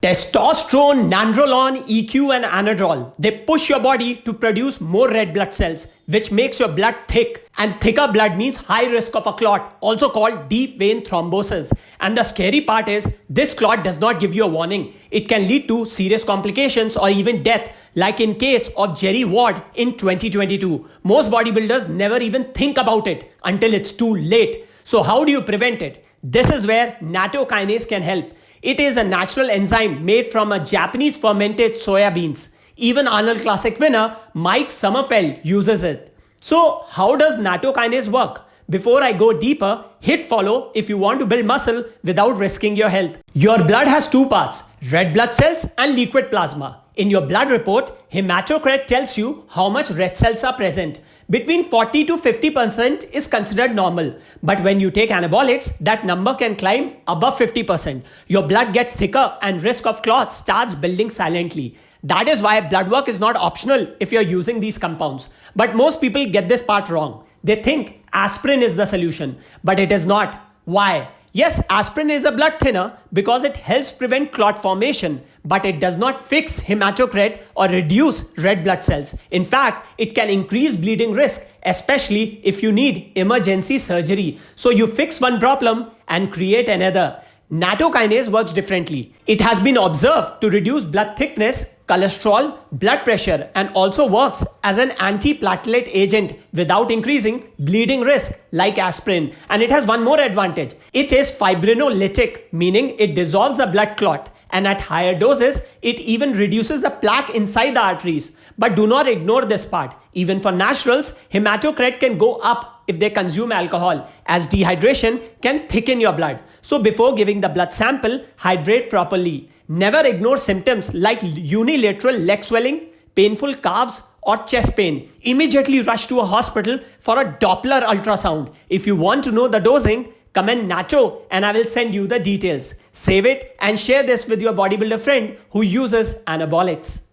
Testosterone, nandrolone, EQ, and anadrol. They push your body to produce more red blood cells, which makes your blood thick. And thicker blood means high risk of a clot, also called deep vein thrombosis. And the scary part is, this clot does not give you a warning. It can lead to serious complications or even death, like in case of Jerry Ward in 2022. Most bodybuilders never even think about it until it's too late. So how do you prevent it? This is where nattokinase can help. It is a natural enzyme made from a Japanese fermented soya beans. Even Arnold Classic winner Mike Sommerfeld uses it. So how does nattokinase work? Before I go deeper, hit follow if you want to build muscle without risking your health. Your blood has two parts, red blood cells and liquid plasma. In your blood report, hematocrit tells you how much red cells are present. Between 40 to 50% is considered normal. But when you take anabolics, that number can climb above 50%. Your blood gets thicker and risk of clots starts building silently. That is why blood work is not optional if you're using these compounds. But most people get this part wrong. They think aspirin is the solution, but it is not. Why? Yes, aspirin is a blood thinner because it helps prevent clot formation, but it does not fix hematocrit or reduce red blood cells. In fact, it can increase bleeding risk, especially if you need emergency surgery. So you fix one problem and create another. Nattokinase works differently. It has been observed to reduce blood thickness, cholesterol, blood pressure, and also works as an antiplatelet agent without increasing bleeding risk like aspirin. And it has one more advantage. It is fibrinolytic, meaning it dissolves the blood clot. And at higher doses, it even reduces the plaque inside the arteries. But do not ignore this part. Even for naturals, hematocrit can go up if they consume alcohol, as dehydration can thicken your blood. So before giving the blood sample, hydrate properly. Never ignore symptoms like unilateral leg swelling, painful calves, or chest pain. Immediately rush to a hospital for a Doppler ultrasound. If you want to know the dosing, comment Nacho and I will send you the details. Save it and share this with your bodybuilder friend who uses anabolics.